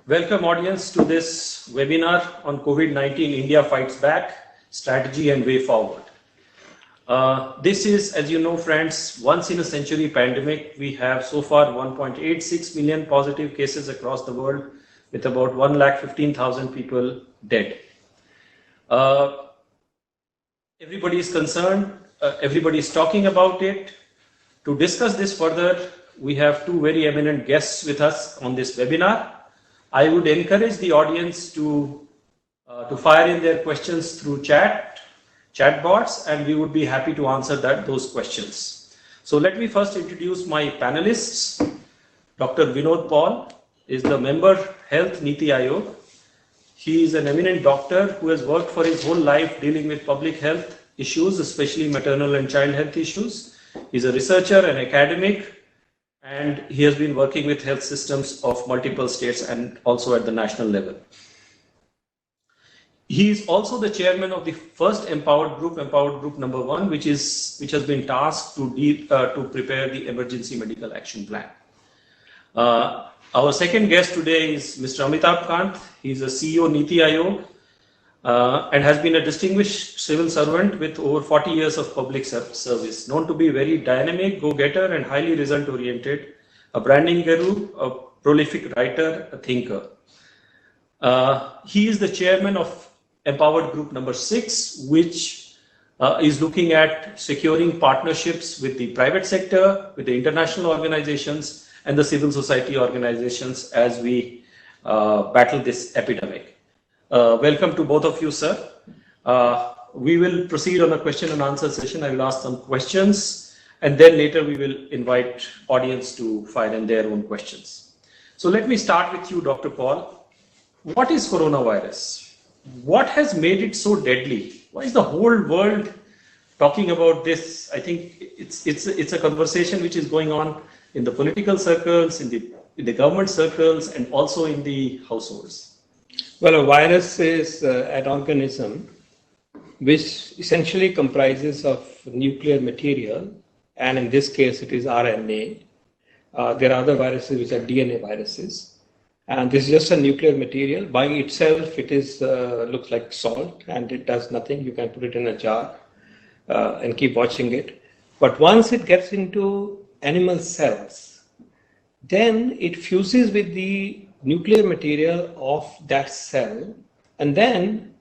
Welcome audience to this webinar on COVID-19 India Fights Back, Strategy and Way Forward. This is, as you know friends, once in a century pandemic. We have so far 1.86 million positive cases across the world with about 1,15,000 people dead. Everybody is concerned, everybody is talking about it. To discuss this further, we have two very eminent guests with us on this webinar. I would encourage the audience to fire in their questions through chat bots, and we would be happy to answer those questions. So let me first introduce my panelists. Dr. Vinod Paul is the member Health NITI Aayog. He is an eminent doctor who has worked for his whole life dealing with public health issues, especially maternal and child health issues. He's a researcher, an academic, and he has been working with health systems of multiple states and also at the national level. He is also the chairman of the first Empowered Group number 1, which has been tasked to prepare the emergency medical action plan. Our second guest today is Mr. Amitabh Kant. He is a CEO NITI Aayog and has been a distinguished civil servant with over 40 years of public service, known to be very dynamic, go-getter and highly result-oriented, a branding guru, a prolific writer, a thinker. He is the chairman of Empowered Group number 6, which is looking at securing partnerships with the private sector, with the international organizations and the civil society organizations as we battle this epidemic. Welcome to both of you, sir. We will proceed on a question and answer session. I will ask some questions and then later we will invite audience to fire in their own questions. So let me start with you, Dr. Paul. What is coronavirus? What has made it so deadly? Why is the whole world talking about this? I think it's a conversation which is going on in the political circles, in the government circles, and also in the households. Well, a virus is an organism which essentially comprises of nuclear material, and in this case it is RNA. There are other viruses which are DNA viruses, and this is just a nuclear material. By itself it is looks like salt and it does nothing. You can put it in a jar and keep watching it. But once it gets into animal cells, then it fuses with the nuclear material of that cell and then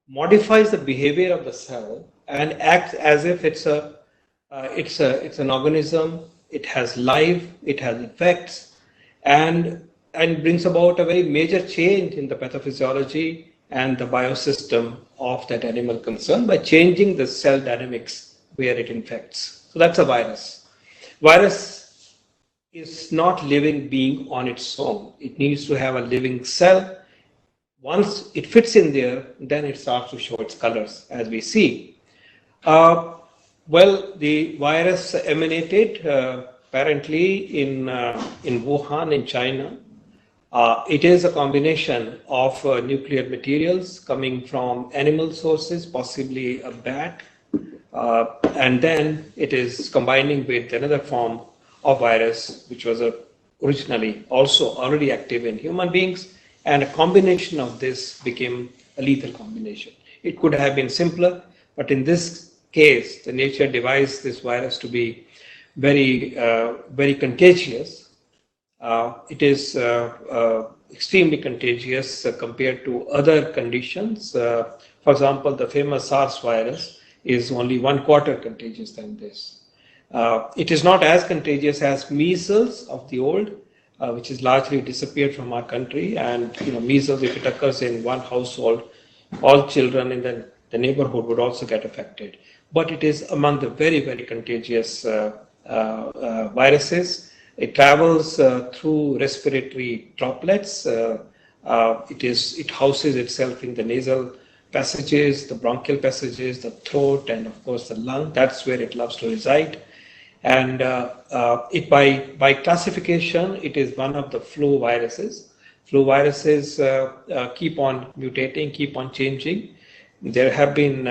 modifies the behavior of the cell and acts as if it's an organism. It has life, it has effects, and brings about a very major change in the pathophysiology and the biosystem of that animal concerned by changing the cell dynamics where it infects. So that's a virus. Virus is not living being on its own. It needs to have a living cell. Once it fits in there, then it starts to show its colors, as we see. Well, the virus emanated apparently in Wuhan, in China. It is a combination of nuclear materials coming from animal sources, possibly a bat, and then it is combining with another form of virus, which was originally also already active in human beings, and a combination of this became a lethal combination. It could have been simpler, but in this case, the nature devised this virus to be very, very contagious. It is extremely contagious compared to other conditions. For example, the famous SARS virus is only 1/4 contagious than this. It is not as contagious as measles of the old, which has largely disappeared from our country. And measles, if it occurs in one household, all children in the neighborhood would also get affected. But it is among the very, very contagious viruses. It travels through respiratory droplets. It houses itself in the nasal passages, the bronchial passages, the throat, and of course the lung. That's where it loves to reside. And it by classification, it is one of the flu viruses. Flu viruses keep on mutating, keep on changing. There have been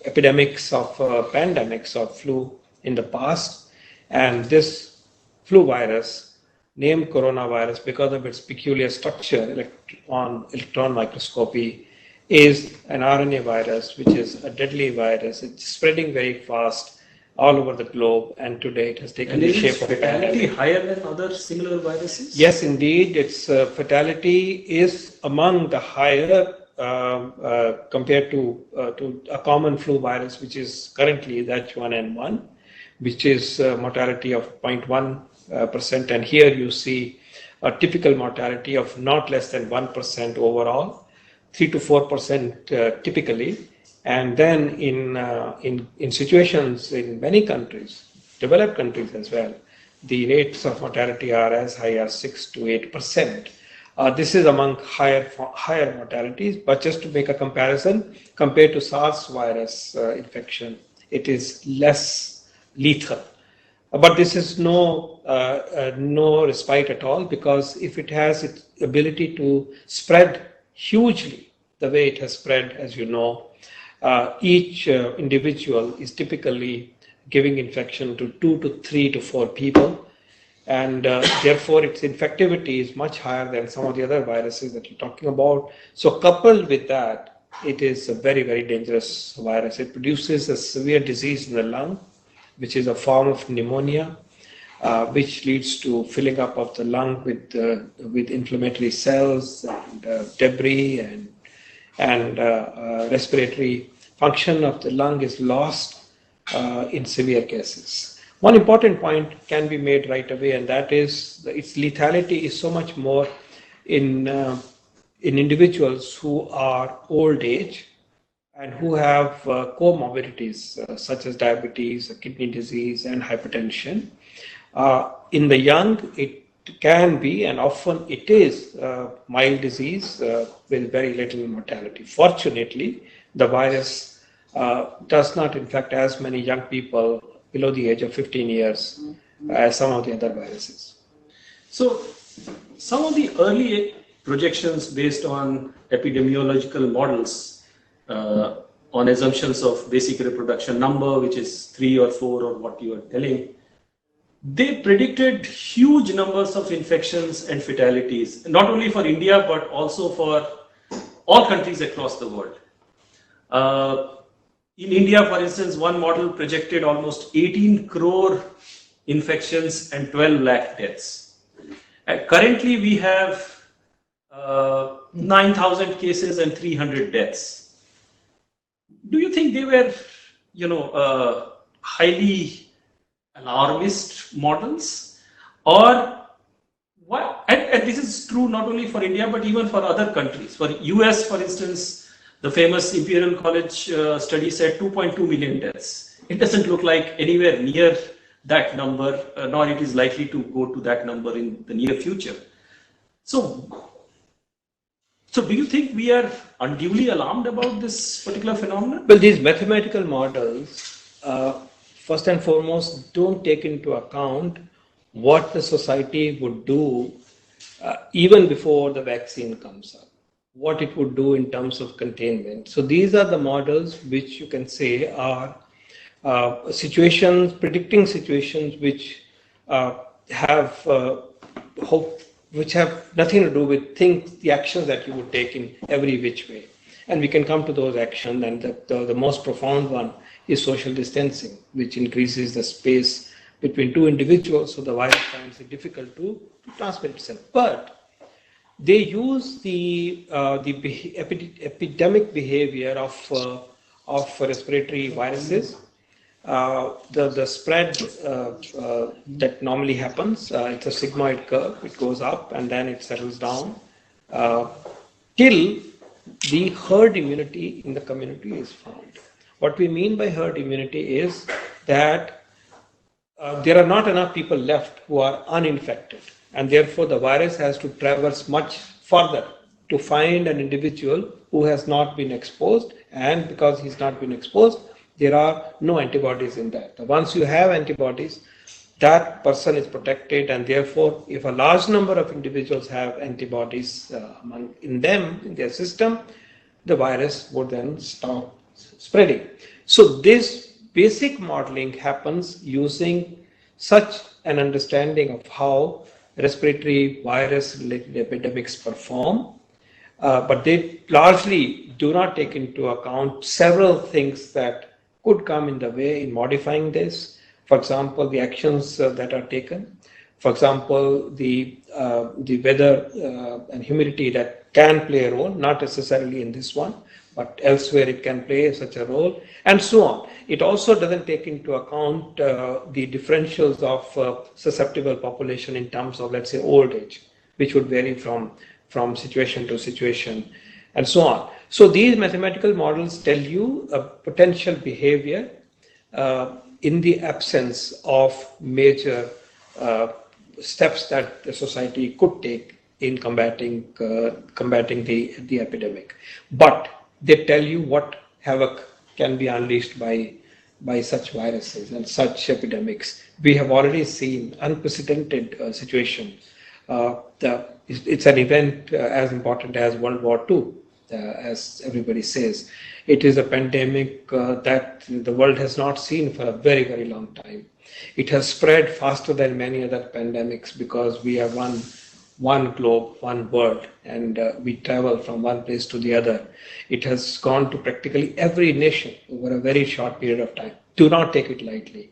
epidemics of pandemics of flu in the past, and this flu virus named coronavirus because of its peculiar structure on electron microscopy is an RNA virus, which is a deadly virus. It's spreading very fast all over the globe, and today it has taken the shape of fatality higher than other similar viruses? Yes, indeed, its fatality is among the higher compared to a common flu virus, which is currently the H1N1, which is mortality of 0.1%, and here you see a typical mortality of not less than 1% overall, 3 to 4% typically. And then in situations in many countries, developed countries as well, the rates of mortality are as high as 6 to 8%. This is among higher mortalities, but just to make a comparison, compared to SARS virus infection, it is less lethal. But this is no respite at all, because if it has its ability to spread hugely the way it has spread, as you know, each individual is typically giving infection to 2 to 3 to 4 people, and therefore its infectivity is much higher than some of the other viruses that you're talking about. So coupled with that, it is a very, very dangerous virus. It produces a severe disease in the lung, which is a form of pneumonia, which leads to filling up of the lung with inflammatory cells and debris, and respiratory function of the lung is lost in severe cases. One important point can be made right away, and that is its lethality is so much more in individuals who are old age and who have comorbidities such as diabetes, kidney disease, and hypertension. In the young, it can be, and often it is, mild disease with very little mortality. Fortunately, the virus does not infect as many young people below the age of 15 years as some of the other viruses. So, some of the early projections based on epidemiological models on assumptions of basic reproduction number, which is 3 or 4 or what you are telling, they predicted huge numbers of infections and fatalities, not only for India, but also for all countries across the world. In India, for instance, one model projected almost 18 crore infections and 12 lakh deaths. Currently, we have 9,000 cases and 300 deaths. Do you think they were, highly alarmist models, or what? And this is true not only for India but even for other countries. For US, for instance, the famous Imperial College study said 2.2 million deaths. It doesn't look like anywhere near that number, nor it is likely to go to that number in the near future. So do you think we are unduly alarmed about this particular phenomenon? Well, these mathematical models, first and foremost, don't take into account what the society would do even before the vaccine comes up, what it would do in terms of containment. So these are the models which you can say are predicting situations which have nothing to do with the actions that you would take in every which way. And we can come to those actions, and the most profound one is social distancing, which increases the space between two individuals, so the virus finds it difficult to transmit itself. But they use the epidemic behavior of respiratory viruses. The spread that normally happens, it's a sigmoid curve. It goes up and then it settles down till the herd immunity in the community is found. What we mean by herd immunity is that there are not enough people left who are uninfected, and therefore the virus has to traverse much further to find an individual who has not been exposed, and because he's not been exposed, there are no antibodies in that. Once you have antibodies, that person is protected, and therefore if a large number of individuals have antibodies in their system, the virus would then stop spreading. So this basic modeling happens using such an understanding of how respiratory virus-related epidemics perform, but they largely do not take into account several things that could come in the way in modifying this. For example, the actions that are taken. For example, the weather and humidity that can play a role, not necessarily in this one, but elsewhere it can play such a role, and so on. It also doesn't take into account the differentials of susceptible population in terms of, let's say, old age, which would vary from situation to situation, and so on. So these mathematical models tell you a potential behavior in the absence of major steps that the society could take in combating the epidemic. But they tell you what havoc can be unleashed by such viruses and such epidemics. We have already seen unprecedented situation. It's an event as important as World War II, as everybody says. It is a pandemic that the world has not seen for a very, very long time. It has spread faster than many other pandemics because we are one globe, one world, and we travel from one place to the other. It has gone to practically every nation over a very short period of time. Do not take it lightly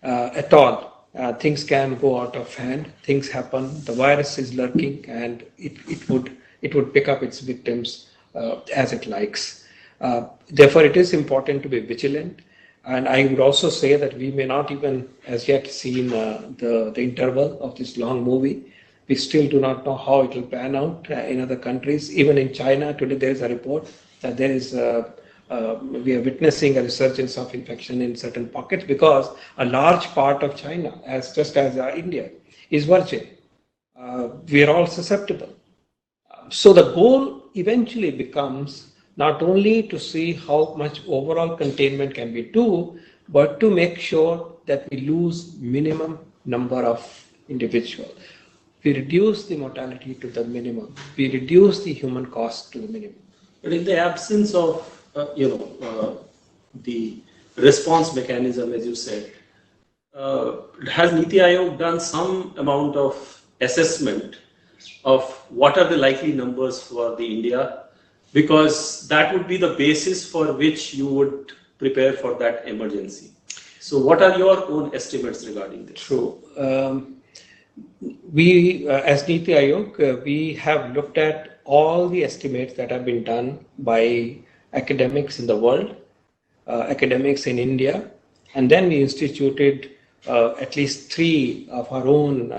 at all. Things can go out of hand. Things happen. The virus is lurking, and it would pick up its victims as it likes. Therefore, it is important to be vigilant. And I would also say that we may not even as yet seen the interval of this long movie. We still do not know how it will pan out in other countries. Even in China, today there is a report that there is we are witnessing a resurgence of infection in certain pockets because a large part of China, just as India, is virgin. We are all susceptible. So the goal eventually becomes not only to see how much overall containment can we do, but to make sure that we lose minimum number of individuals. We reduce the mortality to the minimum. We reduce the human cost to the minimum. But in the absence of, the response mechanism, as you said, has NITI Aayog done some amount of assessment of what are the likely numbers for the India? Because that would be the basis for which you would prepare for that emergency. So what are your own estimates regarding this? True. We, as NITI Aayog, we have looked at all the estimates that have been done by academics in the world, academics in India, and then we instituted at least 3 of our own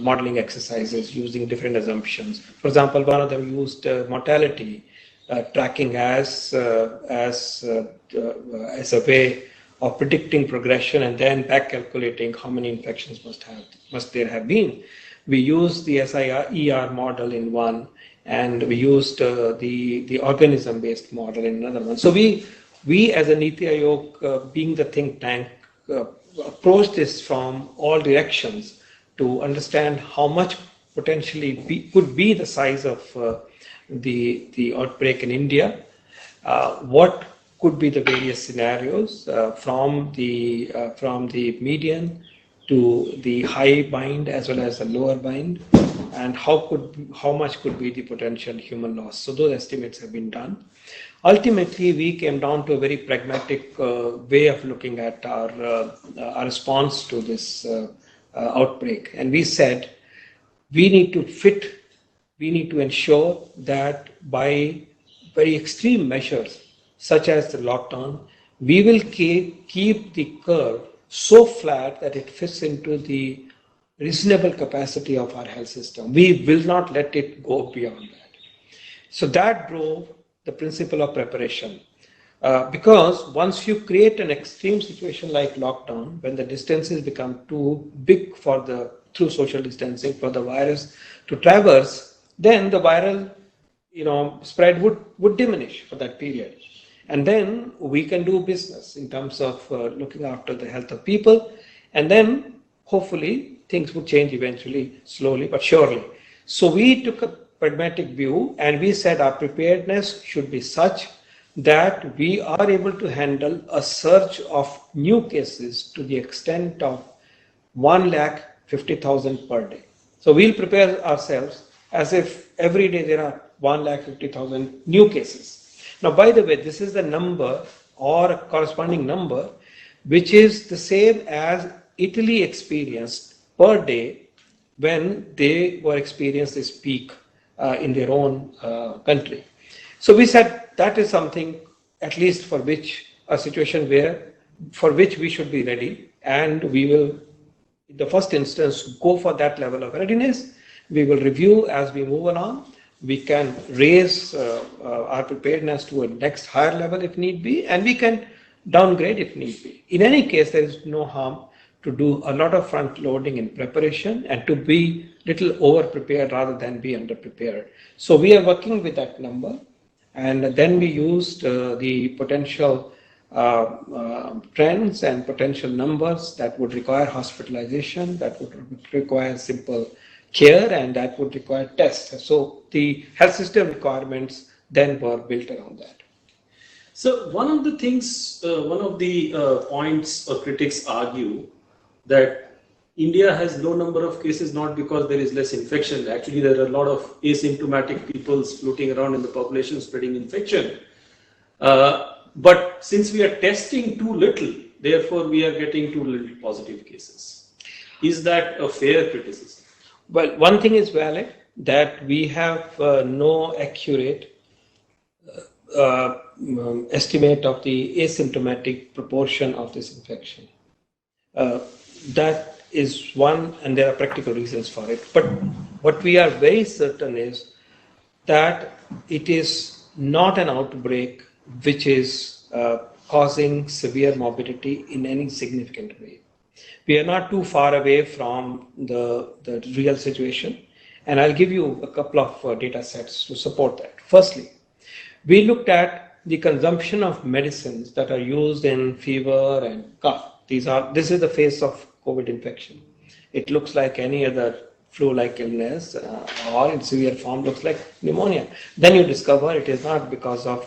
modeling exercises using different assumptions. For example, one of them used mortality tracking as a way of predicting progression and then back calculating how many infections must there have been. We used the SIR model in one, and we used the organism-based model in another one. So we as a NITI Aayog, being the think tank, approached this from all directions to understand how much potentially could be the size of the outbreak in India, what could be the various scenarios from the median to the high bind as well as the lower bind, and how much could be the potential human loss. So those estimates have been done. Ultimately, we came down to a very pragmatic way of looking at our response to this outbreak, and we said we need to ensure that by very extreme measures such as the lockdown, we will keep the curve so flat that it fits into the reasonable capacity of our health system. We will not let it go beyond that. So that drove the principle of preparation. Because once you create an extreme situation like lockdown, when the distances become too big through social distancing for the virus to traverse, then the viral spread would diminish for that period. And then we can do business in terms of looking after the health of people. And then hopefully things would change eventually, slowly but surely. So we took a pragmatic view and we said our preparedness should be such that we are able to handle a surge of new cases to the extent of 150,000 per day. So we'll prepare ourselves as if every day there are 150,000 new cases. Now, by the way, this is the number or a corresponding number which is the same as Italy experienced per day when they were experienced this peak in their own country. So we said that is something at least for which a situation for which we should be ready, and we will in the first instance go for that level of readiness. We will review as we move along. We can raise our preparedness to a next higher level if need be, and we can downgrade if need be. In any case, there is no harm to do a lot of front loading in preparation and to be little over prepared rather than be under prepared. So we are working with that number, and then we used the potential trends and potential numbers that would require hospitalization, that would require simple care, and that would require tests. So the health system requirements then were built around that. So one of the things, one of the points critics argue that India has low number of cases not because there is less infection. Actually, there are a lot of asymptomatic people floating around in the population spreading infection. But since we are testing too little, therefore we are getting too little positive cases. Is that a fair criticism? Well, one thing is valid, that we have no accurate estimate of the asymptomatic proportion of this infection. That is one, and there are practical reasons for it. But what we are very certain is that it is not an outbreak which is causing severe morbidity in any significant way. We are not too far away from the real situation, and I'll give you a couple of data sets to support that. Firstly, we looked at the consumption of medicines that are used in fever and cough. This is the face of COVID infection. It looks like any other flu-like illness, or in severe form looks like pneumonia. Then you discover it is not because of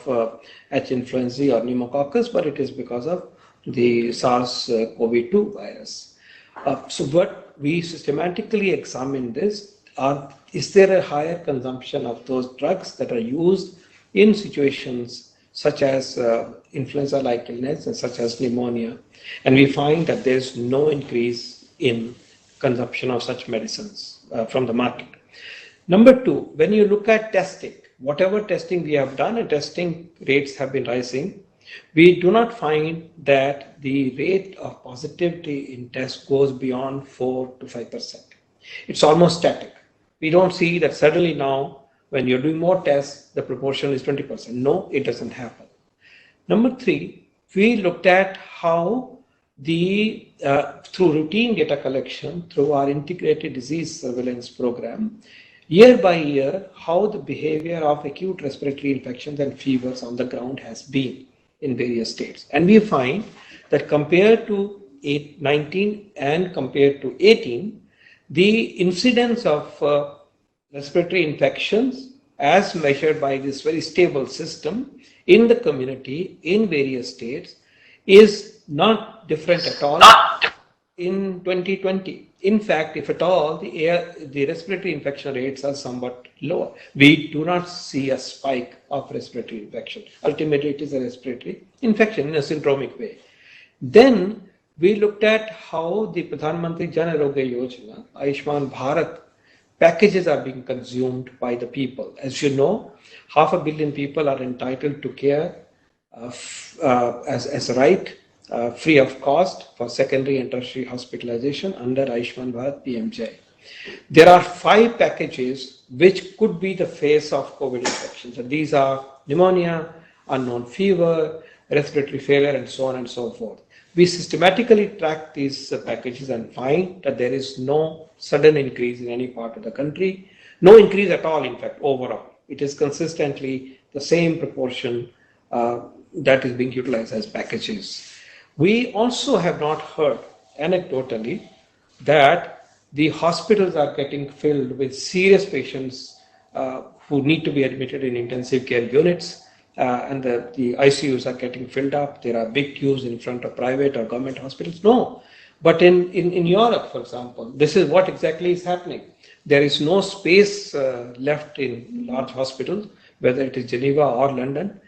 H. influenzae or pneumococcus, but it is because of the SARS-CoV-2 virus. So what we systematically examine this, is there a higher consumption of those drugs that are used in situations such as influenza-like illness and such as pneumonia? And we find that there is no increase in consumption of such medicines from the market. Number two, when you look at testing, whatever testing we have done, and testing rates have been rising, we do not find that the rate of positivity in tests goes beyond 4 to 5%. It's almost static. We don't see that suddenly now, when you're doing more tests, the proportion is 20%. No, it doesn't happen. Number three, we looked at how through routine data collection, through our integrated disease surveillance program, year by year, how the behavior of acute respiratory infections and fevers on the ground has been in various states. And we find that compared to 19 and compared to 18, the incidence of respiratory infections as measured by this very stable system in the community in various states is not different at all in 2020. In fact, if at all, the respiratory infection rates are somewhat lower. We do not see a spike of respiratory infection. Ultimately, it is a respiratory infection in a syndromic way. Then we looked at how the Pradhan Mantri Jan Arogya Yojana, Ayushman Bharat packages are being consumed by the people. As you know, 500 million people are entitled to care as a right, free of cost for secondary and tertiary hospitalization under Ayushman Bharat PMJ. There are 5 packages which could be the face of COVID infections. And these are pneumonia, unknown fever, respiratory failure, and so on and so forth. We systematically track these packages and find that there is no sudden increase in any part of the country, no increase at all, in fact, overall. It is consistently the same proportion that is being utilized as packages. We also have not heard anecdotally that the hospitals are getting filled with serious patients who need to be admitted in intensive care units, and the ICUs are getting filled up. There are big queues in front of private or government hospitals. No, But in Europe, for example, this is what exactly is happening. There is no space left in large hospitals, whether it is Geneva or London.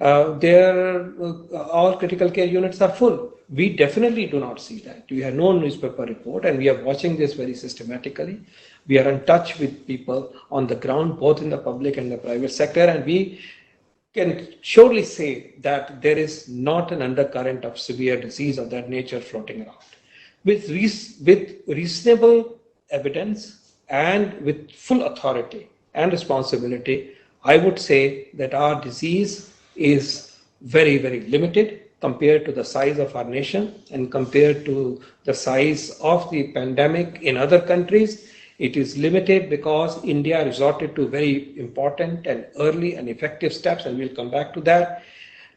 All critical care units are full. We definitely do not see that. We have no newspaper report, and we are watching this very systematically. We are in touch with people on the ground, both in the public and the private sector, and we can surely say that there is not an undercurrent of severe disease of that nature floating around. With reasonable evidence and with full authority and responsibility, I would say that our disease is very, very limited compared to the size of our nation and compared to the size of the pandemic in other countries. It is limited because India resorted to very important and early and effective steps, and we'll come back to that.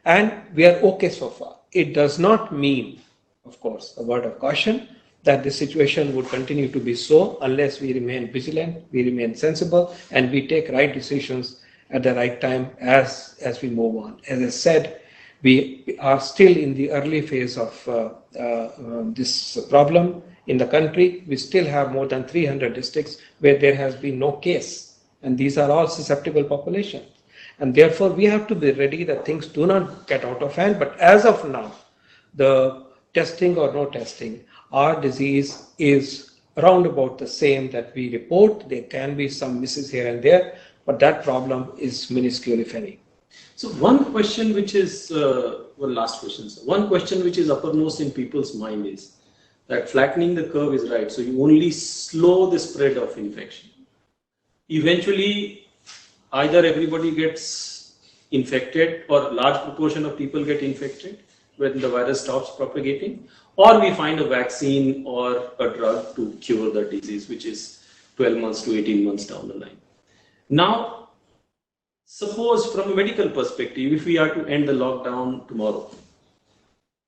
And we are okay so far. It does not mean, of course, a word of caution, that the situation would continue to be so unless we remain vigilant, we remain sensible, and we take right decisions at the right time as we move on. As I said, we are still in the early phase of this problem in the country. We still have more than 300 districts where there has been no case, and these are all susceptible populations. And therefore, we have to be ready that things do not get out of hand. But as of now, the testing or no testing, our disease is around about the same that we report. There can be some misses here and there, but that problem is minuscule, if any. So one question which is, last question, sir. One question which is uppermost in people's mind is that flattening the curve is right. So you only slow the spread of infection. Eventually, either everybody gets infected or a large proportion of people get infected when the virus stops propagating, or we find a vaccine or a drug to cure the disease, which is 12 months to 18 months down the line. Now, suppose from a medical perspective, if we are to end the lockdown tomorrow,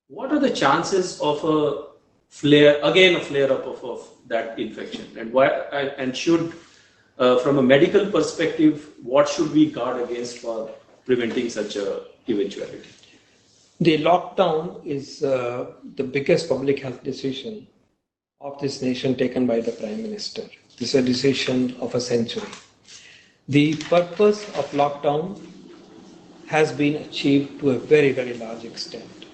what are the chances of a flare up of that infection? And why? And should, from a medical perspective, what should we guard against for preventing such a eventuality? The lockdown is the biggest public health decision of this nation taken by the Prime Minister. This is a decision of a century. The purpose of lockdown has been achieved to a very, very large extent.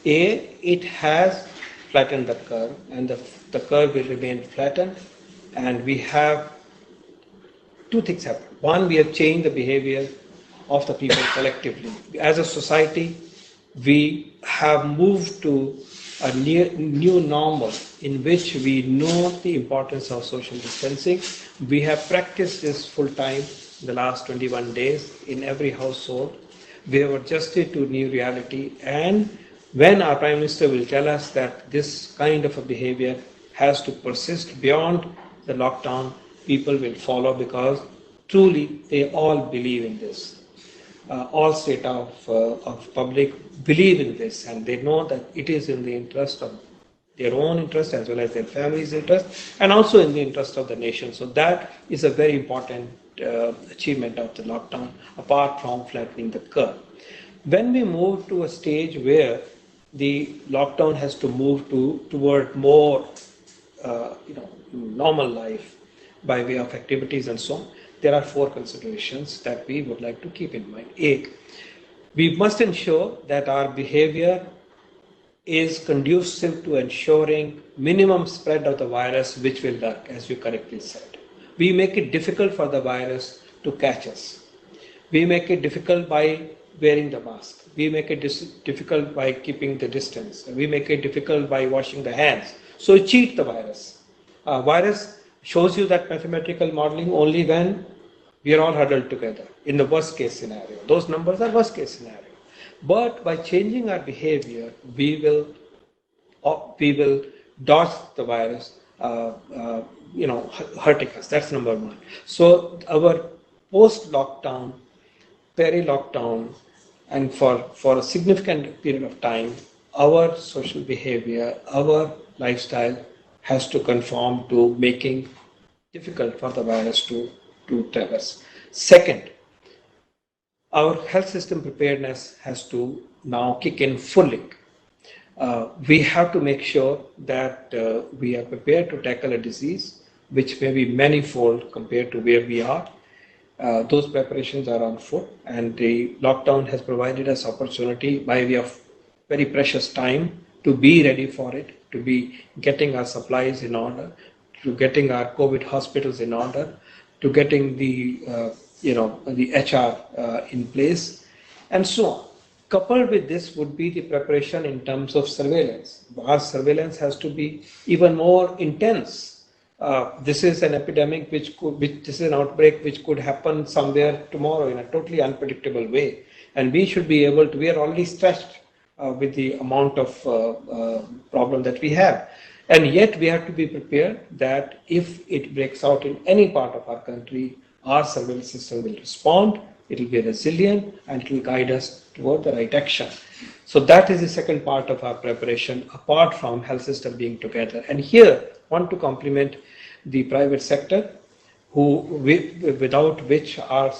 It has flattened the curve, and the curve will remain flattened, and we have two things happen. One, we have changed the behavior of the people collectively. As a society, we have moved to a new normal in which we know the importance of social distancing. We have practiced this full time in the last 21 days in every household. We have adjusted to new reality, and when our Prime Minister will tell us that this kind of a behavior has to persist beyond the lockdown, people will follow because truly they all believe in this. All strata of public believe in this, and they know that it is in the interest of their own interest as well as their family's interest, and also in the interest of the nation. So that is a very important achievement of the lockdown, apart from flattening the curve. When we move to a stage where the lockdown has to move toward more normal life by way of activities and so on, there are four considerations that we would like to keep in mind. A, we must ensure that our behavior is conducive to ensuring minimum spread of the virus, which will lurk, as you correctly said. We make it difficult for the virus to catch us. We make it difficult by wearing the mask. We make it difficult by keeping the distance. We make it difficult by washing the hands. So cheat the virus. Virus shows you that mathematical modeling only when we are all huddled together in the worst case scenario. Those numbers are worst case scenario. But by changing our behavior, we will dodge the virus, hurting us. That's number one. So our post-lockdown, peri-lockdown, and for a significant period of time, our social behavior, our lifestyle has to conform to making difficult for the virus to traverse. Second, our health system preparedness has to now kick in fully. we have to make sure that we are prepared to tackle a disease which may be manifold compared to where we are. Those preparations are on foot, and the lockdown has provided us opportunity by way of very precious time to be ready for it, to be getting our supplies in order, to getting our COVID hospitals in order, to getting the the HR in place, and so on. Coupled with this would be the preparation in terms of surveillance. Our surveillance has to be even more intense. This is an epidemic this is an outbreak which could happen somewhere tomorrow in a totally unpredictable way. And we should be able to, we are already stretched with the amount of problem that we have. And yet we have to be prepared that if it breaks out in any part of our country, our surveillance system will respond, it will be resilient, and it will guide us toward the right action. So that is the second part of our preparation, apart from health system being together. And here, I want to compliment the private sector, without which our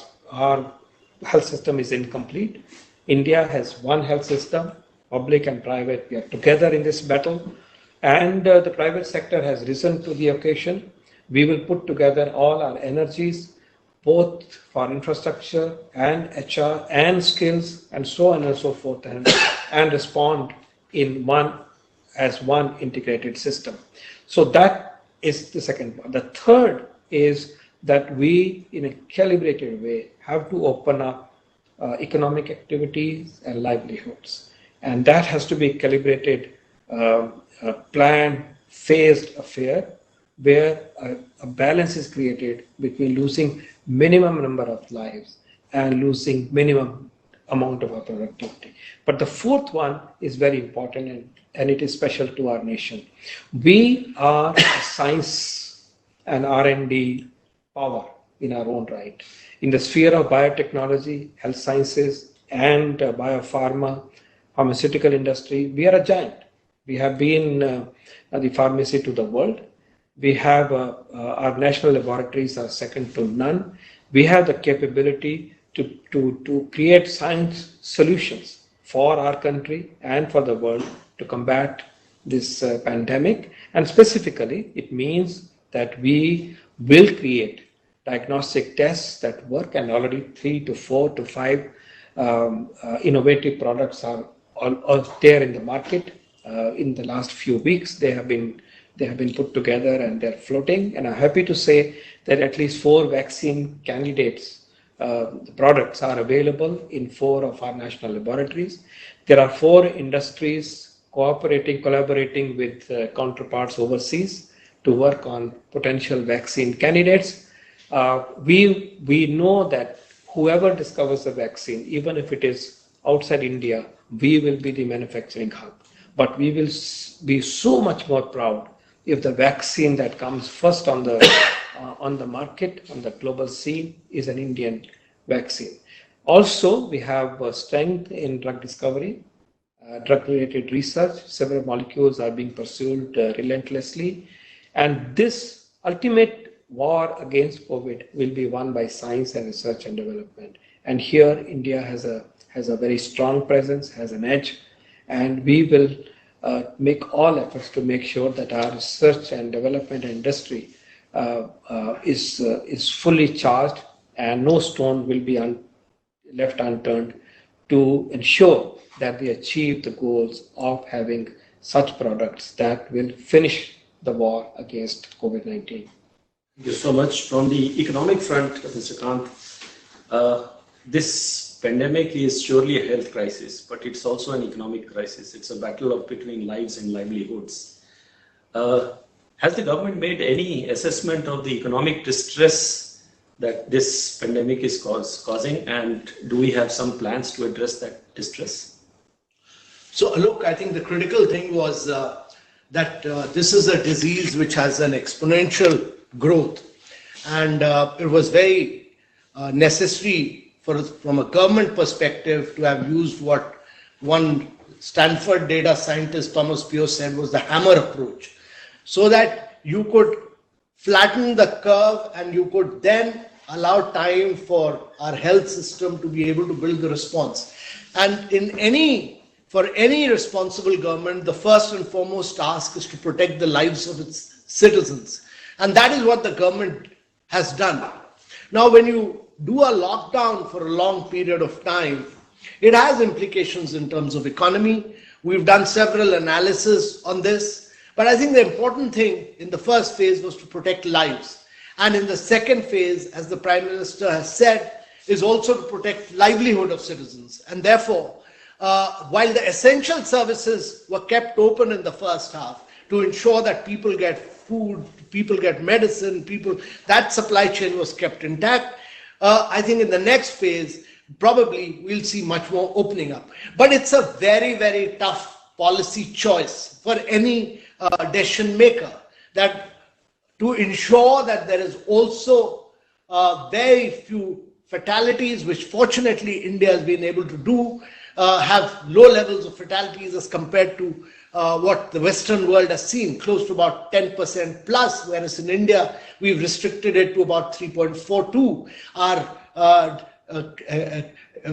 health system is incomplete. India has one health system, public and private. We are together in this battle, and the private sector has risen to the occasion. We will put together all our energies, both for infrastructure and HR and skills and so on and so forth, and respond in one integrated system. So that is the second part. The third is that we, in a calibrated way, have to open up economic activities and livelihoods. And that has to be calibrated, planned, phased affair, where a balance is created between losing minimum number of lives and losing minimum amount of our productivity. But the fourth one is very important, and it is special to our nation. We are a science and R&D power in our own right. In the sphere of biotechnology, health sciences, and biopharma, pharmaceutical industry, we are a giant. We have been the pharmacy to the world. We have our national laboratories are second to none. We have the capability to create science solutions for our country and for the world to combat this pandemic. And specifically, it means that we will create diagnostic tests that work, and already 3 to 4 to 5 innovative products are there in the market. In the last few weeks, they have been put together and they're floating. And I'm happy to say that at least 4 vaccine candidates, the products are available in 4 of our national laboratories. There are 4 industries collaborating with counterparts overseas to work on potential vaccine candidates. We know that whoever discovers a vaccine, even if it is outside India, we will be the manufacturing hub. But we will be so much more proud if the vaccine that comes first on the market, on the global scene, is an Indian vaccine. Also, we have strength in drug discovery, drug-related research. Several molecules are being pursued relentlessly. And this ultimate war against COVID will be won by science and research and development. And here, India has a very strong presence, has an edge, and we will make all efforts to make sure that our research and development industry is fully charged, and no stone will be left unturned to ensure that we achieve the goals of having such products that will finish the war against COVID-19. Thank you so much. From the economic front, Mr. Kant, this pandemic is surely a health crisis, but it's also an economic crisis. It's a battle between lives and livelihoods. Has the government made any assessment of the economic distress that this pandemic is causing, and do we have some plans to address that distress? So, Alok, I think the critical thing was that this is a disease which has an exponential growth, and it was very necessary from a government perspective to have used what one Stanford data scientist Thomas Pio said was the hammer approach, so that you could flatten the curve and you could then allow time for our health system to be able to build the response. And in any for any responsible government, the first and foremost task is to protect the lives of its citizens. And that is what the government has done. Now, when you do a lockdown for a long period of time, it has implications in terms of economy. We've done several analyses on this, but I think the important thing in the first phase was to protect lives. And in the second phase, as the Prime Minister has said, is also to protect livelihood of citizens. And therefore, while the essential services were kept open in the first half to ensure that people get food, people get medicine, that supply chain was kept intact. I think in the next phase, probably we'll see much more opening up. But it's a very, very tough policy choice for any decision maker, that to ensure that there is also very few fatalities, which fortunately India has been able to do, have low levels of fatalities as compared to what the Western world has seen, close to about 10% plus, whereas in India, we've restricted it to about 3.42. Our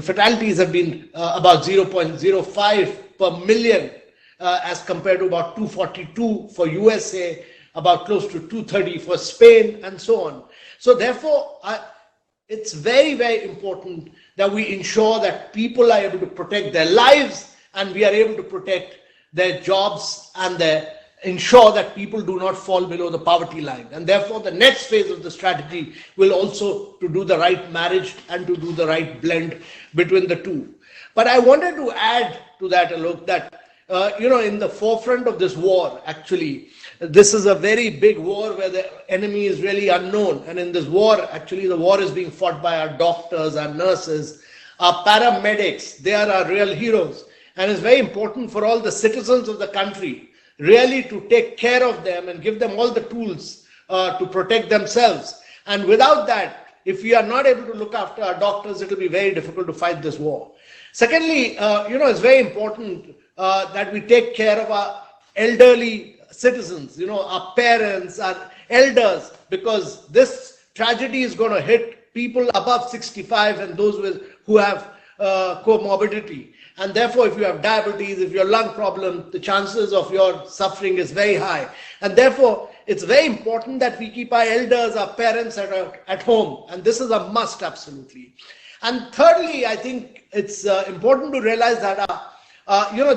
fatalities have been about 0.05 per million, as compared to about 242 for USA, about close to 230 for Spain, and so on. So therefore, it's very, very important that we ensure that people are able to protect their lives, and we are able to protect their jobs, and ensure that people do not fall below the poverty line. And therefore, the next phase of the strategy will also to do the right marriage and to do the right blend between the two. But I wanted to add to that, Alok, that in the forefront of this war, actually, this is a very big war where the enemy is really unknown. And in this war, actually, the war is being fought by our doctors, our nurses, our paramedics. They are our real heroes. And it's very important for all the citizens of the country really to take care of them and give them all the tools to protect themselves. And without that, if we are not able to look after our doctors, it will be very difficult to fight this war. Secondly, it's very important that we take care of our elderly citizens, our parents, our elders, because this tragedy is going to hit people above 65 and those who have comorbidity. And therefore, if you have diabetes, if you have lung problem, the chances of your suffering is very high. And therefore, it's very important that we keep our elders, our parents at home. And this is a must, absolutely. And thirdly, I think it's important to realize that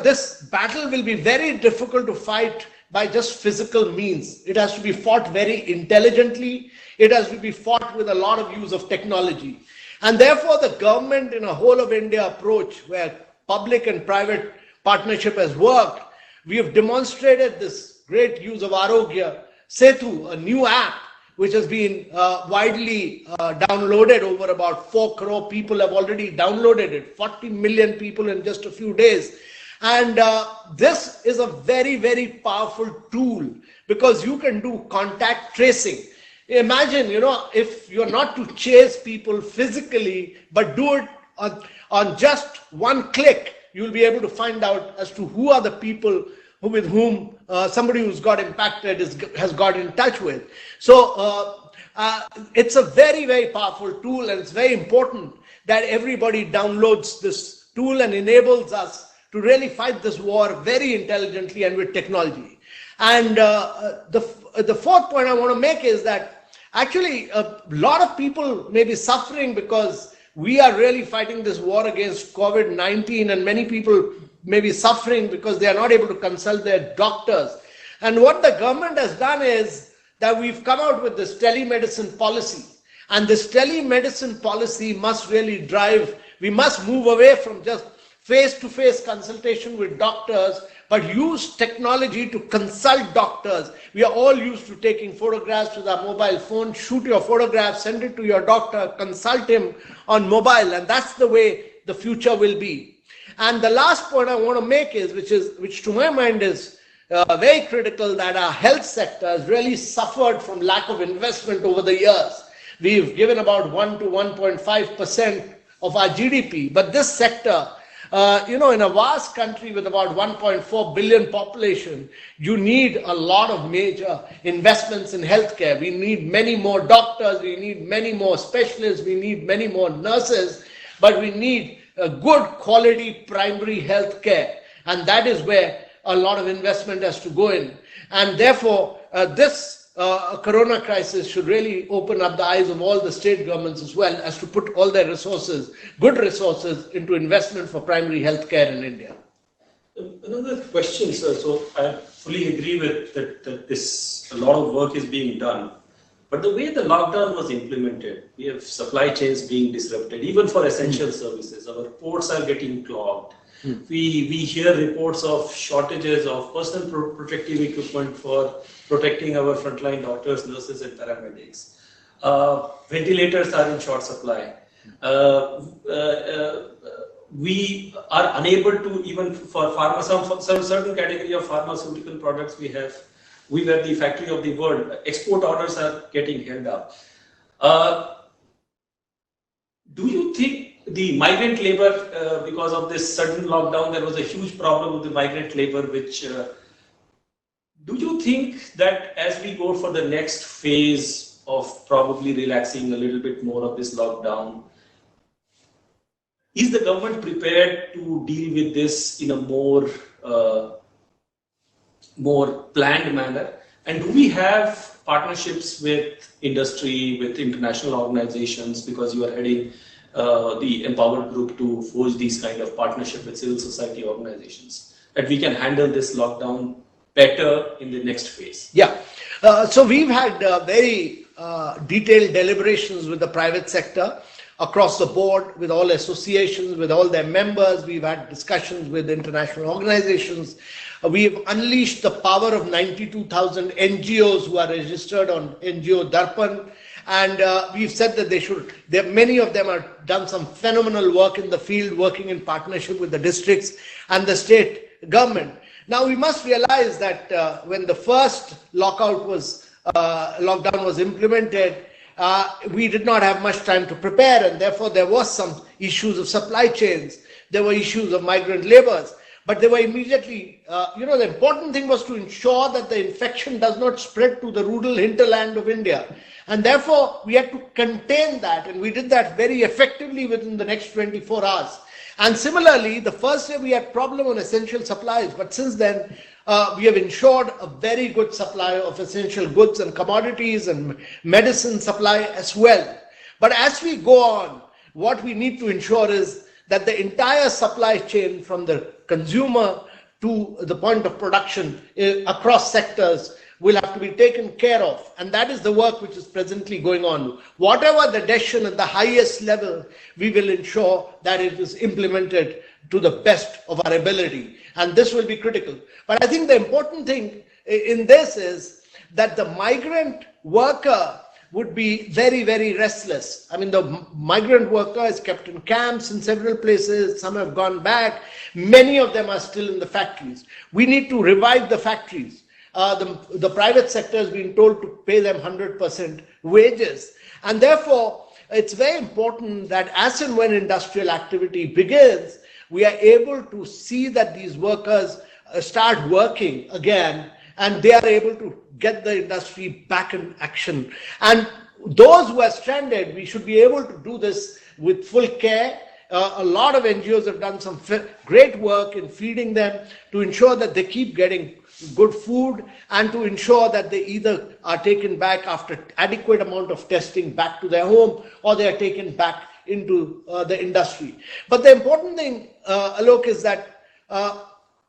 this battle will be very difficult to fight by just physical means. It has to be fought very intelligently. It has to be fought with a lot of use of technology. And therefore, the government in a whole of India approach, where public and private partnership has worked, we have demonstrated this great use of Aayog Setu, a new app, which has been widely downloaded. Over about 4 crore people have already downloaded it, 40 million people in just a few days. And this is a very, very powerful tool because you can do contact tracing. Imagine, if you're not to chase people physically, but do it on just one click, you'll be able to find out as to who are the people with whom somebody who's got impacted has got in touch with. So it's a very, very powerful tool, and it's very important that everybody downloads this tool and enables us to really fight this war very intelligently and with technology. And the fourth point I want to make is that actually a lot of people may be suffering because we are really fighting this war against COVID-19, and many people may be suffering because they are not able to consult their doctors. And what the government has done is that we've come out with this telemedicine policy. And this telemedicine policy must really drive, we must move away from just face-to-face consultation with doctors, but use technology to consult doctors. We are all used to taking photographs with our mobile phone. Shoot your photograph, send it to your doctor, consult him on mobile, and that's the way the future will be. And the last point I want to make is, which to my mind is very critical, that our health sector has really suffered from lack of investment over the years. We've given about 1 to 1.5% of our GDP, but this sector, in a vast country with about 1.4 billion population, you need a lot of major investments in healthcare. We need many more doctors, we need many more specialists, we need many more nurses, but we need a good quality primary healthcare. And that is where a lot of investment has to go in. And therefore, this corona crisis should really open up the eyes of all the state governments as well as to put all their resources, good resources, into investment for primary health care in India. Another question, sir. So I fully agree with that this a lot of work is being done. But the way the lockdown was implemented, we have supply chains being disrupted, even for essential services. Our ports are getting clogged. We hear reports of shortages of personal protective equipment for protecting our frontline doctors, nurses, and paramedics. Ventilators are in short supply. We are unable to, even for some certain category of pharmaceutical products, we were the factory of the world. Export orders are getting held up. Do you think the migrant labor, because of this sudden lockdown, there was a huge problem with the migrant labor, which do you think that as we go for the next phase of probably relaxing a little bit more of this lockdown, is the government prepared to deal with this in a more planned manner? And do we have partnerships with industry, with international organizations, because you are heading the Empowered Group to forge these kind of partnership with civil society organizations, that we can handle this lockdown better in the next phase? Yeah. So we've had very detailed deliberations with the private sector across the board, with all associations, with all their members. We've had discussions with international organizations. We've unleashed the power of 92,000 NGOs who are registered on NGO Darpan. And we've said that many of them have done some phenomenal work in the field, working in partnership with the districts and the state government. Now, we must realize that when the first lockdown was implemented, we did not have much time to prepare, and therefore there was some issues of supply chains. There were issues of migrant laborers, but they were immediately, the important thing was to ensure that the infection does not spread to the rural hinterland of India. And therefore, we had to contain that, and we did that very effectively within the next 24 hours. And similarly, the first day we had problem on essential supplies, but since then, we have ensured a very good supply of essential goods and commodities and medicine supply as well. But as we go on, what we need to ensure is that the entire supply chain from the consumer to the point of production across sectors will have to be taken care of. And that is the work which is presently going on. Whatever the decision at the highest level, we will ensure that it is implemented to the best of our ability. And this will be critical. But I think the important thing in this is that the migrant worker would be very, very restless. I mean, the migrant worker is kept in camps in several places. Some have gone back. Many of them are still in the factories. We need to revive the factories. The private sector has been told to pay them 100% wages. And therefore, it's very important that as and when industrial activity begins, we are able to see that these workers start working again, and they are able to get the industry back in action. And those who are stranded, we should be able to do this with full care. A lot of NGOs have done some great work in feeding them to ensure that they keep getting good food, and to ensure that they either are taken back after adequate amount of testing back to their home, or they are taken back into the industry. But the important thing, Alok, is that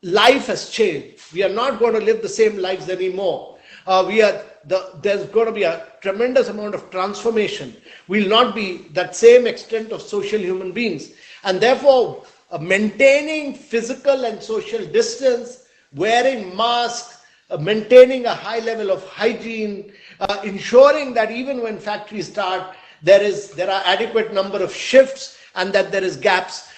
life has changed. We are not going to live the same lives anymore. There's going to be a tremendous amount of transformation. We'll not be that same extent of social human beings. And therefore, maintaining physical and social distance, wearing masks, maintaining a high level of hygiene, ensuring that even when factories start, there are adequate number of shifts, and that there is gaps,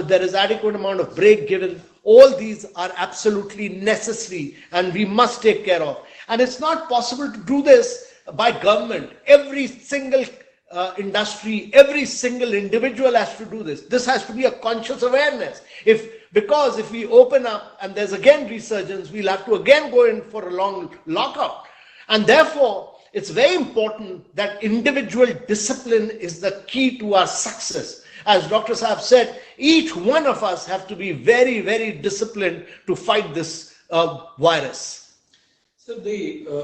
there is adequate amount of break given. All these are absolutely necessary, and we must take care of. And it's not possible to do this by government. Every single industry, every single individual has to do this. This has to be a conscious awareness. Because if we open up and there's again resurgence, we'll have to again go in for a long lockout. And therefore, it's very important that individual discipline is the key to our success. as Dr. Saab said, each one of us have to be very, very disciplined to fight this virus. So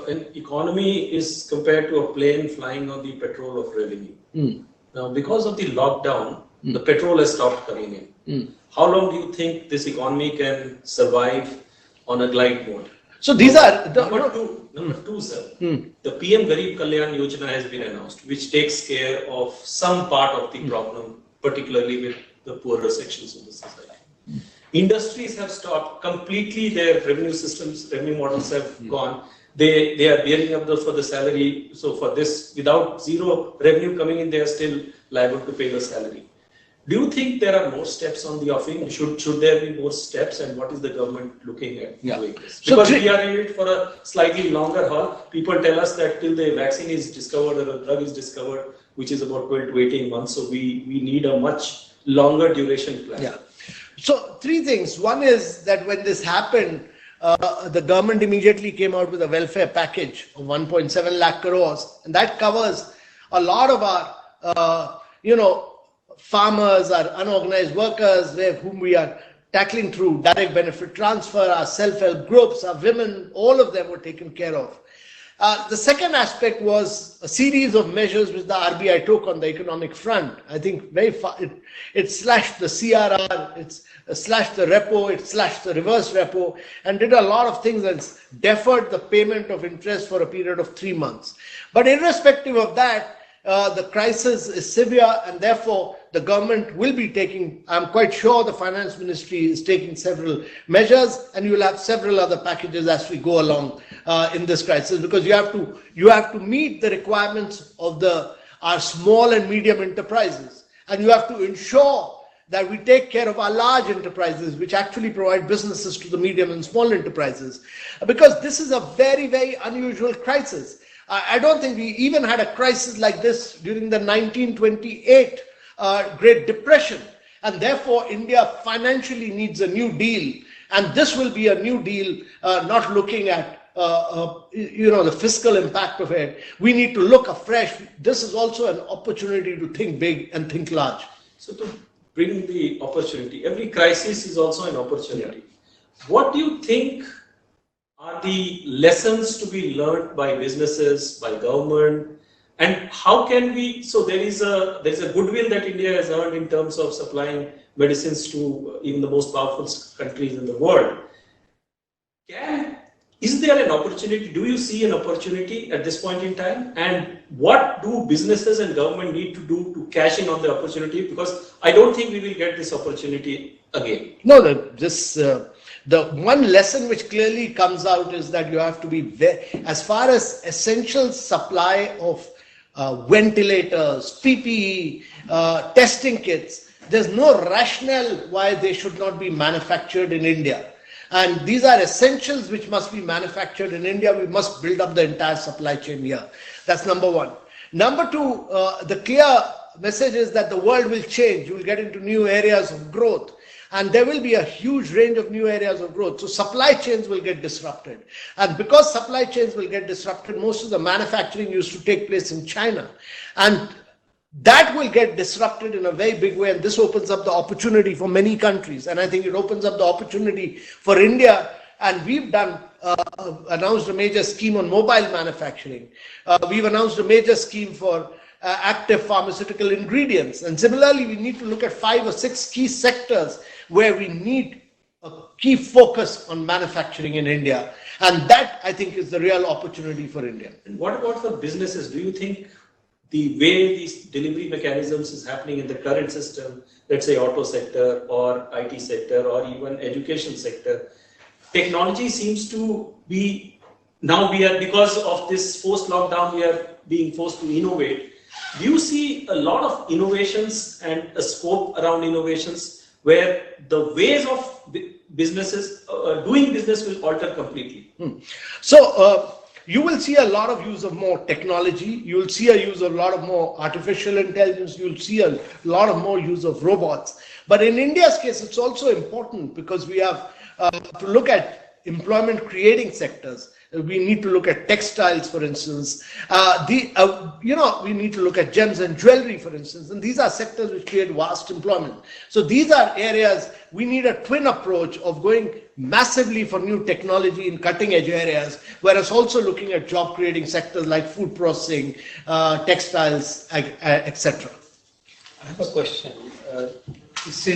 an economy is compared to a plane flying on the petrol of revenue. Now, because of the lockdown, the petrol has stopped coming in. How long do you think this economy can survive on a glide mode? So these are number two, sir. The PM Garib Kalyan Yojana has been announced, which takes care of some part of the problem, particularly with the poorer sections of the society. Industries have stopped completely; their revenue models have gone. They are bearing up for the salary. So for this, without zero revenue coming in, they are still liable to pay the salary. Do you think there are more steps on the offing? Should there be more steps, and what is the government looking at doing this? Because we are in it for a slightly longer haul. People tell us that till the vaccine is discovered or the drug is discovered, which is about 12 to 18 months, so we need a much longer duration plan. Yeah. So three things. One is that when this happened, the government immediately came out with a welfare package of 1.7 lakh crores, and that covers a lot of our, farmers, our unorganized workers, whom we are tackling through direct benefit transfer, our self-help groups, our women, all of them were taken care of. The second aspect was a series of measures which the RBI took on the economic front. I think very far, it slashed the CRR, it slashed the repo, it slashed the reverse repo, and did a lot of things and deferred the payment of interest for a period of 3 months. But irrespective of that, the crisis is severe, and therefore the government will be taking, I'm quite sure the finance ministry is taking several measures, and you will have several other packages as we go along in this crisis, because you have to meet the requirements of our small and medium enterprises, and you have to ensure that we take care of our large enterprises, which actually provide businesses to the medium and small enterprises, because this is a very, very unusual crisis. I don't think we even had a crisis like this during the 1928 Great Depression, and therefore India financially needs a new deal, and this will be a new deal, not looking at the fiscal impact of it. We need to look afresh. This is also an opportunity to think big and think large. So to bring the opportunity, every crisis is also an opportunity. Yeah. What do you think are the lessons to be learned by businesses, by government, and how can we? So there is a goodwill that India has earned in terms of supplying medicines to even the most powerful countries in the world. Is there an opportunity? Do you see an opportunity at this point in time? And what do businesses and government need to do to cash in on the opportunity? Because I don't think we will get this opportunity again. No, the one lesson which clearly comes out is that you have to be as far as essential supply of ventilators, PPE, testing kits, there's no rationale why they should not be manufactured in India. And these are essentials which must be manufactured in India. We must build up the entire supply chain here. That's number one. Number two, the clear message is that the world will change. You will get into new areas of growth. And there will be a huge range of new areas of growth. So supply chains will get disrupted. And because supply chains will get disrupted, most of the manufacturing used to take place in China. And that will get disrupted in a very big way. And this opens up the opportunity for many countries. And I think it opens up the opportunity for India. And we've announced a major scheme on mobile manufacturing. We've announced a major scheme for active pharmaceutical ingredients. And similarly, we need to look at 5 or 6 key sectors where we need a key focus on manufacturing in India. And that, I think, is the real opportunity for India. And what about for businesses? Do you think the way these delivery mechanisms is happening in the current system, let's say auto sector or IT sector or even education sector, technology seems to be, now because of this forced lockdown, we are being forced to innovate. Do you see a lot of innovations and a scope around innovations where the ways of businesses, doing business will alter completely? So you will see a lot of use of more technology. You will see a use of a lot of more artificial intelligence. You will see a lot of more use of robots. But in India's case, it's also important because we have to look at employment creating sectors. We need to look at textiles, for instance. We need to look at gems and jewelry, for instance. And these are sectors which create vast employment. So these are areas we need a twin approach of going massively for new technology in cutting edge areas, whereas also looking at job creating sectors like food processing, textiles, etc. I have a question. This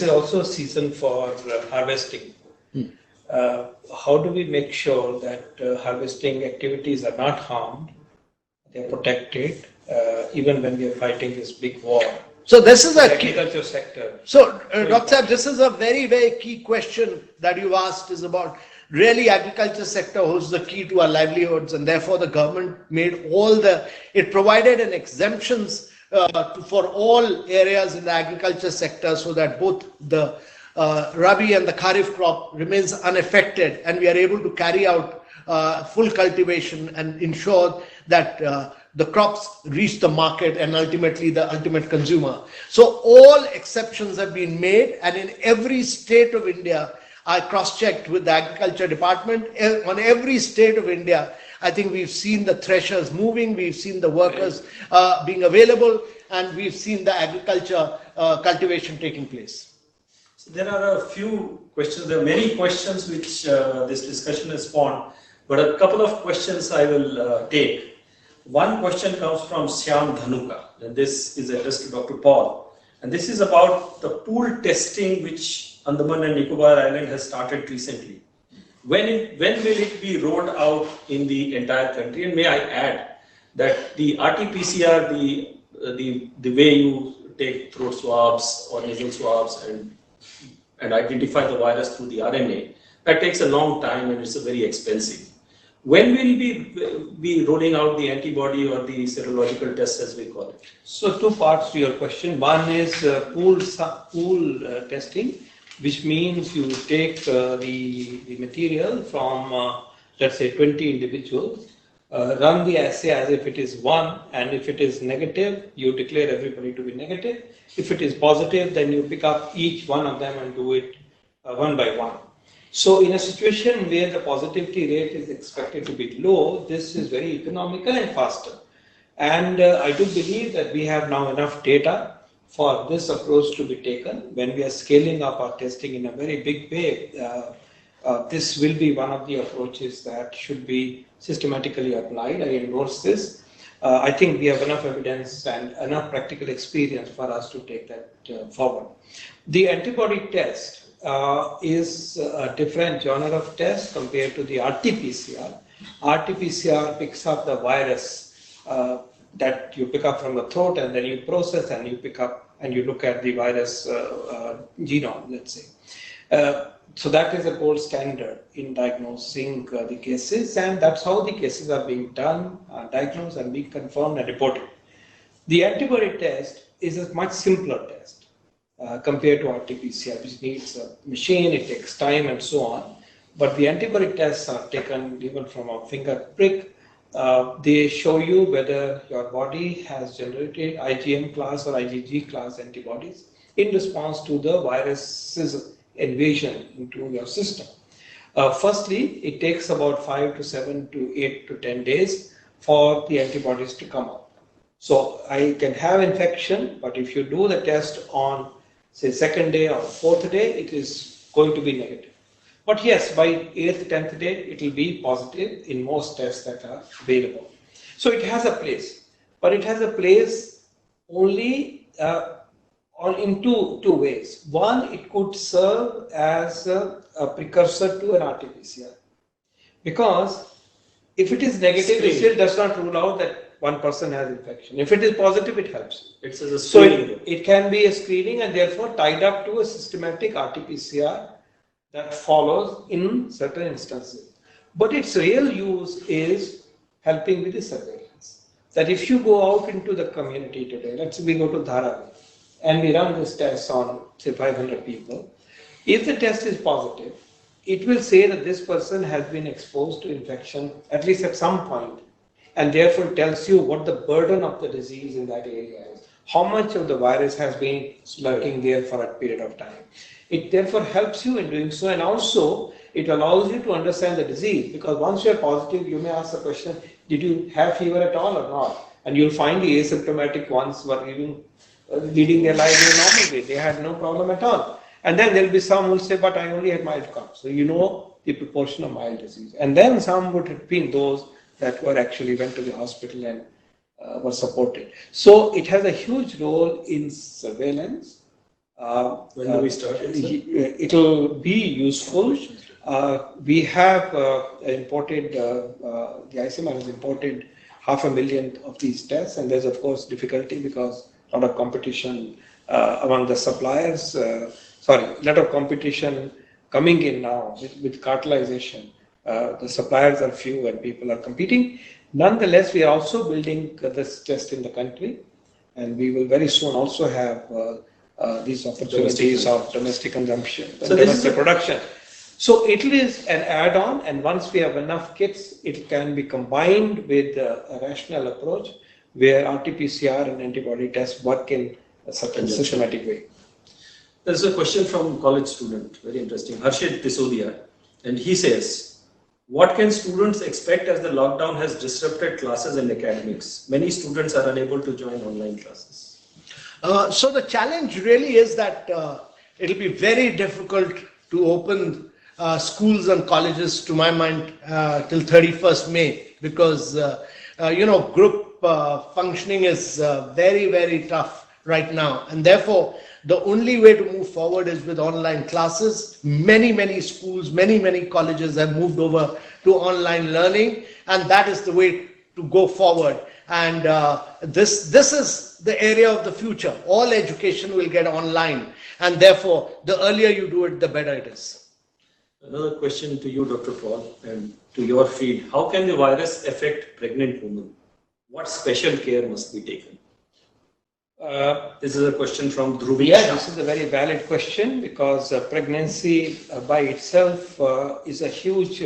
is also a season for harvesting. How do we make sure that harvesting activities are not harmed, they are protected, even when we are fighting this big war? So this is a agriculture sector. So, Dr. This is a very, very key question that you asked, is about really agriculture sector holds the key to our livelihoods, and therefore the government made it provided an exemptions for all areas in the agriculture sector, so that both the Rabi and the Kharif crop remains unaffected, and we are able to carry out full cultivation and ensure that the crops reach the market and ultimately the ultimate consumer. So all exceptions have been made, and in every state of India, I cross-checked with the agriculture department, on every state of India, I think we've seen the threshers moving, we've seen the workers being available, and we've seen the agriculture cultivation taking place. So there are a few questions, there are many questions which this discussion has spawned, but a couple of questions I will take. One question comes from Shyam Dhanuka, and this is addressed to Dr. Paul. And this is about the pool testing which Andaman and Nicobar Island has started recently. When will it be rolled out in the entire country? And may I add that the RT-PCR, the way you take throat swabs or nasal swabs and identify the virus through the RNA, that takes a long time and it's very expensive. When will we be rolling out the antibody or the serological test, as we call it? So two parts to your question. One is pool testing, which means you take the material from, let's say, 20 individuals, run the assay as if it is one, and if it is negative, you declare everybody to be negative. If it is positive, then you pick up each one of them and do it one by one. So in a situation where the positivity rate is expected to be low, this is very economical and faster. And I do believe that we have now enough data for this approach to be taken. When we are scaling up our testing in a very big way, this will be one of the approaches that should be systematically applied. I endorse this. I think we have enough evidence and enough practical experience for us to take that forward. The antibody test is a different genre of test compared to the RT-PCR. RT-PCR picks up the virus that you pick up from the throat, and then you process and you pick up and you look at the virus genome, let's say. So that is a gold standard in diagnosing the cases, and that's how the cases are being done, diagnosed and being confirmed and reported. The antibody test is a much simpler test. Compared to RT-PCR, which needs a machine, it takes time and so on. But the antibody tests are taken even from a finger prick. They show you whether your body has generated IgM class or IgG class antibodies in response to the virus's invasion into your system. Firstly, it takes about 5 to 7 to 8 to 10 days for the antibodies to come up. So I can have infection, but if you do the test on, say, second day or fourth day, it is going to be negative. But yes, by 8th, 10th day, it will be positive in most tests that are available. So it has a place, but it has a place only in two ways. One, it could serve as a precursor to an RT-PCR. Because if it is negative, it still does not rule out that one person has infection. If it is positive, it helps. It's a screening. So it can be a screening and therefore tied up to a systematic RT-PCR that follows in certain instances. But its real use is helping with the surveillance. That if you go out into the community today, let's say we go to Dharavi and we run this test on, say, 500 people. If the test is positive, it will say that this person has been exposed to infection at least at some point, and therefore tells you what the burden of the disease in that area is, how much of the virus has been lurking there for a period of time. It therefore helps you in doing so, and also it allows you to understand the disease, because once you are positive, you may ask the question, did you have fever at all or not? And you'll find the asymptomatic ones were leading their life in a normal way. They had no problem at all. And then there'll be some who will say, but I only had mild cough. So you know the proportion of mild disease. And then some would have been those that were actually went to the hospital and were supported. So it has a huge role in surveillance. When do we start it? It'll be useful. We have imported, the ICMR has imported 500,000 of these tests, and there's of course difficulty because a lot of competition among the suppliers. A lot of competition coming in now with cartelization. The suppliers are few and people are competing. Nonetheless, we are also building this test in the country, and we will very soon also have these opportunities of domestic consumption, so domestic production. So it is an add-on, and once we have enough kits, it can be combined with a rational approach where RT-PCR and antibody tests work in a certain systematic way. There's a question from college student, very interesting, Harshit Tisodia, and he says, what can students expect as the lockdown has disrupted classes and academics? Many students are unable to join online classes. So the challenge really is that it'll be very difficult to open schools and colleges, to my mind, till 31st May, because group functioning is very, very tough right now, and therefore the only way to move forward is with online classes. Many schools, many colleges have moved over to online learning, and that is the way to go forward. And this is the area of the future. All education will get online, and therefore the earlier you do it, the better it is. Another question to you, Dr. Paul, and to your field. How can the virus affect pregnant women? What special care must be taken? This is a question from Dhruvi. Yeah, this is a very valid question, because pregnancy by itself is a huge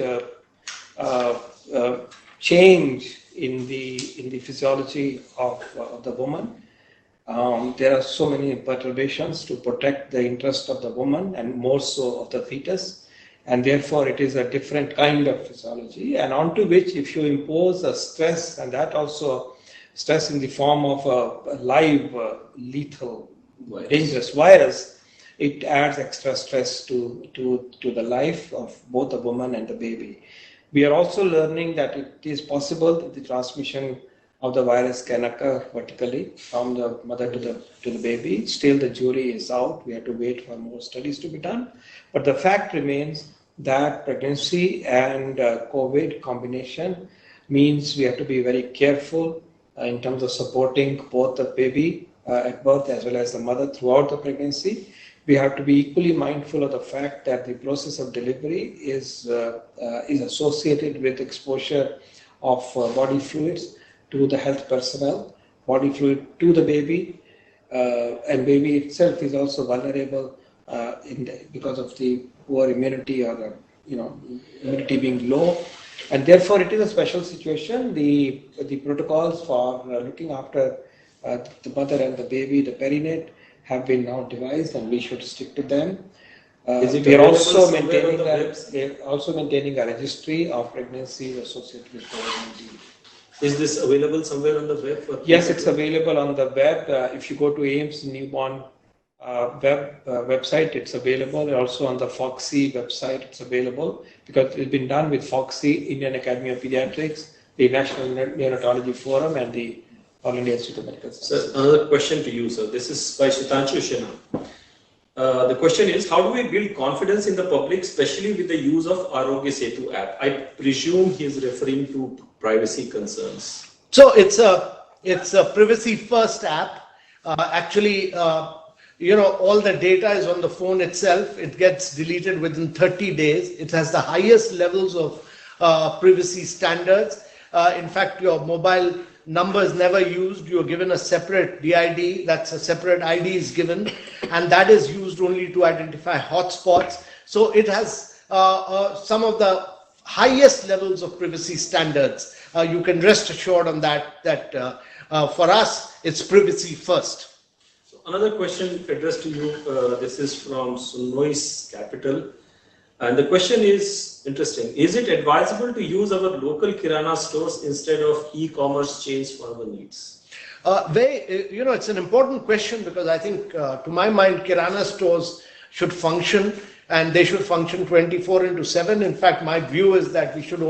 change in the physiology of the woman. There are so many perturbations to protect the interest of the woman, and more so of the fetus, and therefore it is a different kind of physiology, and onto which if you impose a stress, and that also stress in the form of a live, lethal, dangerous virus, it adds extra stress to the life of both the woman and the baby. We are also learning that it is possible that the transmission of the virus can occur vertically from the mother to the baby. Still, the jury is out. We have to wait for more studies to be done. But the fact remains that pregnancy and COVID combination means we have to be very careful in terms of supporting both the baby at birth as well as the mother throughout the pregnancy. We have to be equally mindful of the fact that the process of delivery is associated with exposure of body fluids to the health personnel, body fluid to the baby, and baby itself is also vulnerable because of the poor immunity or immunity being low. And therefore, it is a special situation. The protocols for looking after the mother and the baby, the perinate, have been now devised, and we should stick to them. We are also maintaining a registry of pregnancies associated with COVID-19. Is this available somewhere on the web? Yes, it's available on the web. If you go to AIIMS newborn website, it's available. Also on the FOXI website, it's available, because it's been done with FOXI, Indian Academy of Pediatrics, the National Neonatology Forum, and the All India Institute of Medical Sciences. So another question to you, sir. This is by Shitanshu Shena. The question is, how do we build confidence in the public, especially with the use of Aayog Setu app? I presume he is referring to privacy concerns. So it's a privacy first app. All the data is on the phone itself. It gets deleted within 30 days. It has the highest levels of privacy standards. In fact, your mobile number is never used. You're given a separate DID. That's a separate ID is given, and that is used only to identify hotspots. So it has some of the highest levels of privacy standards. You can rest assured on that for us, it's privacy first. Another question addressed to you, this is from Sunois Capital. And the question is interesting. Is it advisable to use our local kirana stores instead of e-commerce chains for our needs? It's an important question because I think, to my mind, kirana stores should function and they should function 24/7. In fact, my view is that we should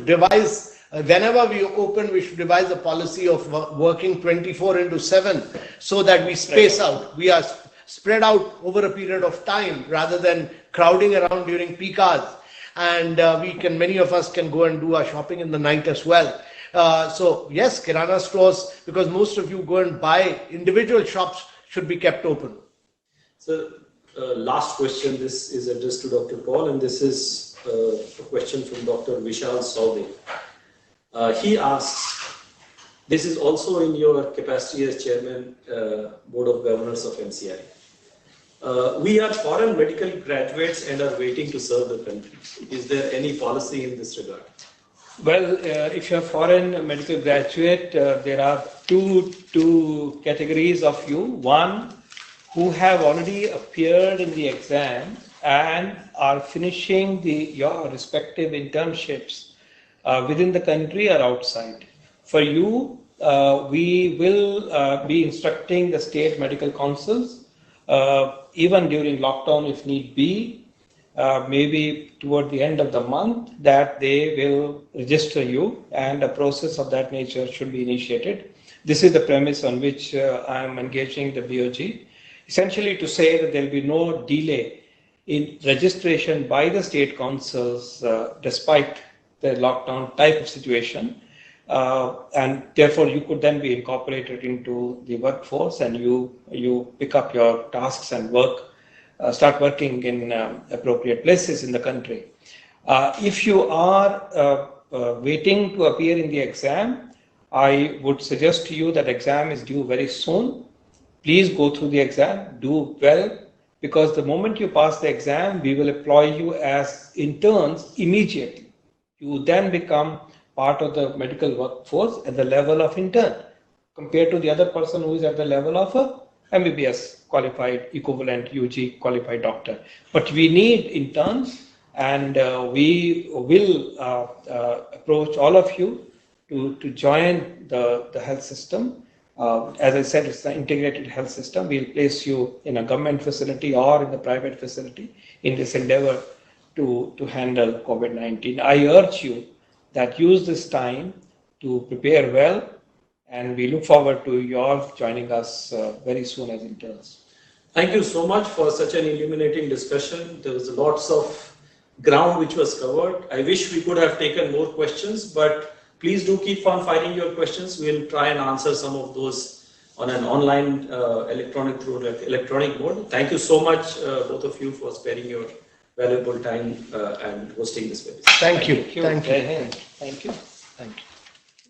devise, whenever we open, we should devise a policy of working 24/7 so that we space out. We are spread out over a period of time rather than crowding around during peak hours. And many of us can go and do our shopping in the night as well. So yes, kirana stores, because most of you go and buy, individual shops should be kept open. So last question, this is addressed to Dr. Paul, and this is a question from Dr. Vishal Saube. He asks, this is also in your capacity as Chairman, Board of Governors of MCI. We are foreign medical graduates and are waiting to serve the country. Is there any policy in this regard? Well, if you're a foreign medical graduate, there are two categories of you. One, who have already appeared in the exam and are finishing your respective internships within the country or outside. For you, we will be instructing the state medical councils, even during lockdown if need be, maybe toward the end of the month, that they will register you and a process of that nature should be initiated. This is the premise on which I am engaging the BOG. Essentially to say that there will be no delay in registration by the state councils despite the lockdown type of situation. And therefore you could then be incorporated into the workforce and you pick up your tasks and start working in appropriate places in the country. If you are waiting to appear in the exam, I would suggest to you that exam is due very soon. Please go through the exam, do well, because the moment you pass the exam, we will employ you as interns immediately. You then become part of the medical workforce at the level of intern, compared to the other person who is at the level of a MBBS qualified equivalent UG qualified doctor. But we need interns, and we will approach all of you to join the health system. As I said, it's an integrated health system. We'll place you in a government facility or in the private facility in this endeavor to handle COVID-19. I urge you that use this time to prepare well, and we look forward to you all joining us very soon as interns. Thank you so much for such an illuminating discussion. There was lots of ground which was covered. I wish we could have taken more questions, but please do keep on firing your questions. We'll try and answer some of those on an online electronic mode. Thank you so much, both of you, for sparing your valuable time and hosting this webinar. Thank you. Thank you. Thank you. Thank you. Thank you.